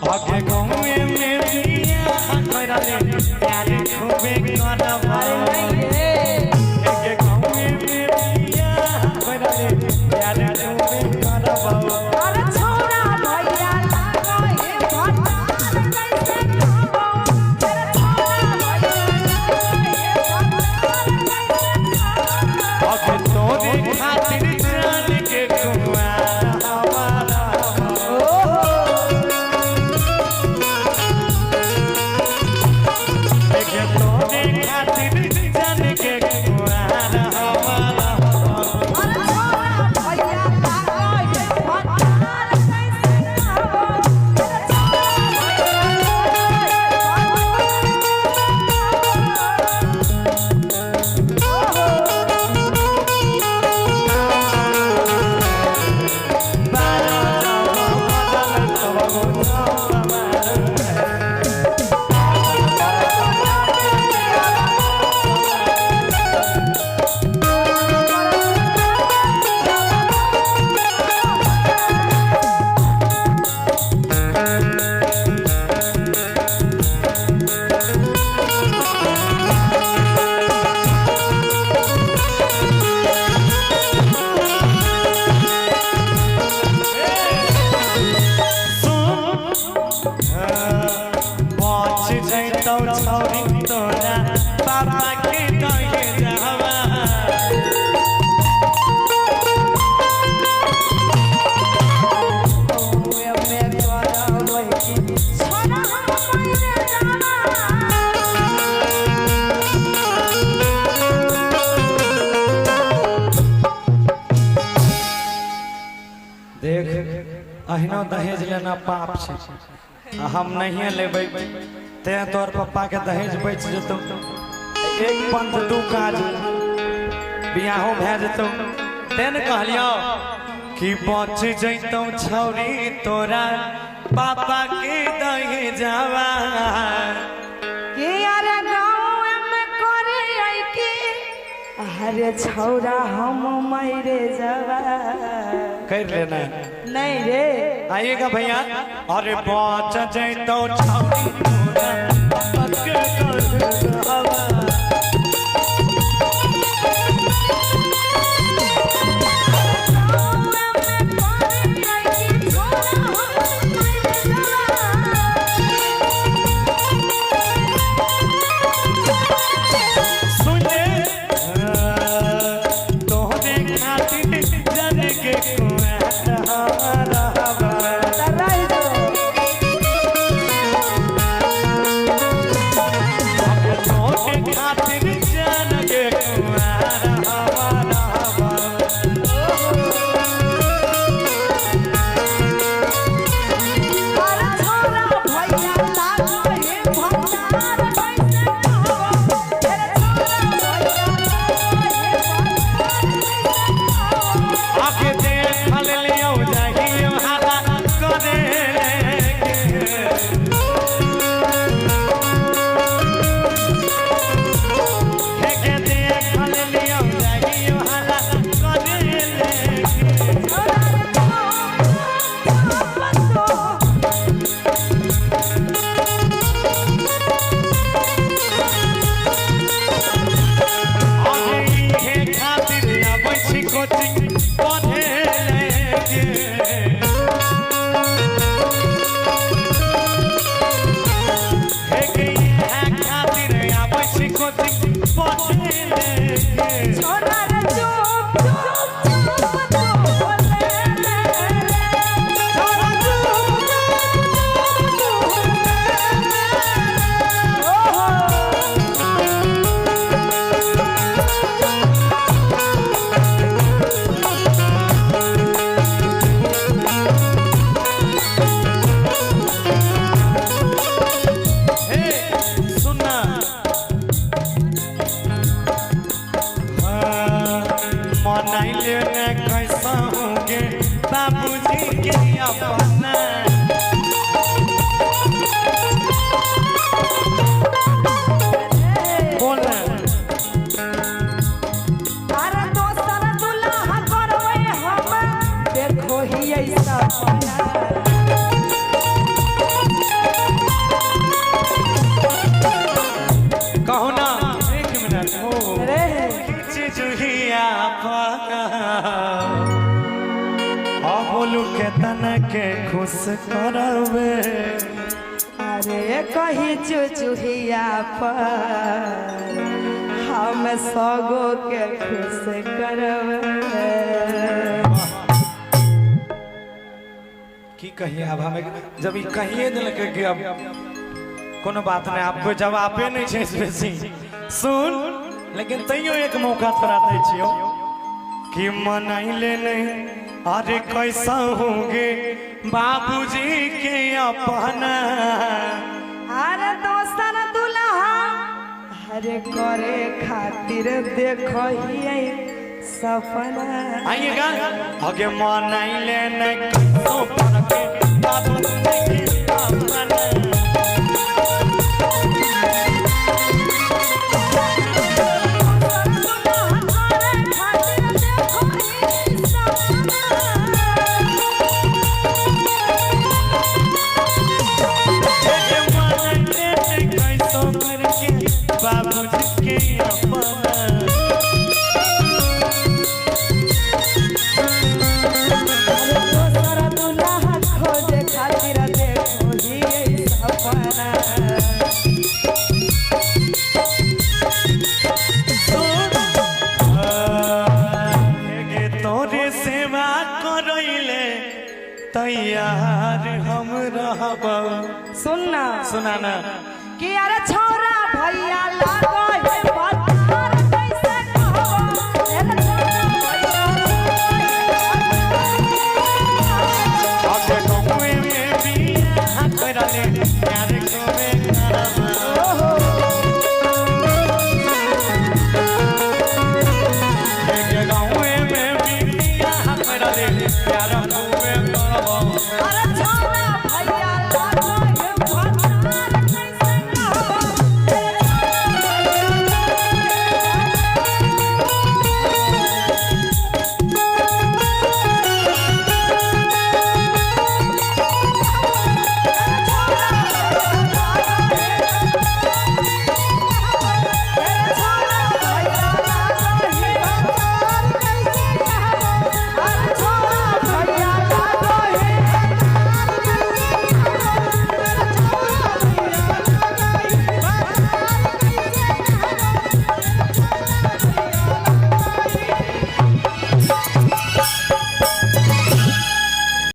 आगे गाँव में बिया कोइरा ले प्यार खूबे करबा आगे गाँव में बिया कोइरा ले प्यार खूबे करबा अरे छोरा भैया लागो हे भतार कैसे खाबो अरे छोरा भैया लागो हे भतार कैसे खाबो आगे तोरे खातिर जान के कुआं हमारा तोरे खातिर जान के कुआं हमारा अरे छोरा भैया लागो हे भतार कैसे खाबो अरे छोरा छौरी तोरा पापा के कहे जावा ओए में तोरा वही छोरा मैंने जाना देख अहिनो दहेज लेना पाप छै हम नहीं लेबै ते तोर पप्पा के दहेज बच जतौ एक पंथ दू काज बियाहो भए जतौ तेन कहलियो कि बच जैतौ छौरी तोरा पापा के दहेजवा के अरे गाँव में करे आई के अरे छौरा हम मरे जवा कर लेना नहीं रे आइएगा भैया अरे बच जैतौ छौरी तोरा पापा के दहेजवा खुश करबे। अरे कहीं चुचुहिया पर हम सगो के खुश करब। की कहिए अब हमें जब ई कहिए दिलक कि अब कोनो बात नहीं, आपको जवाबे नहीं छै बेसी सुन, लेकिन तैयो एक मौका थोड़ा दै छियो कि मनाइले नहीं। अरे कैसा होंगे बाबूजी के अपना। अरे दोस्तर दुल्हा अरे करे खातिर देखो ही सपना। आइएगा आगे मनाइले नहीं कैसो करके बाबूजी के अपना। तैयार हम रहब। सुनना सुनाना कि अरे छोरा भैया लागो है पत्थर कैसे कहबो। अरे छोरा भैया आगे गाँव में बियाह करले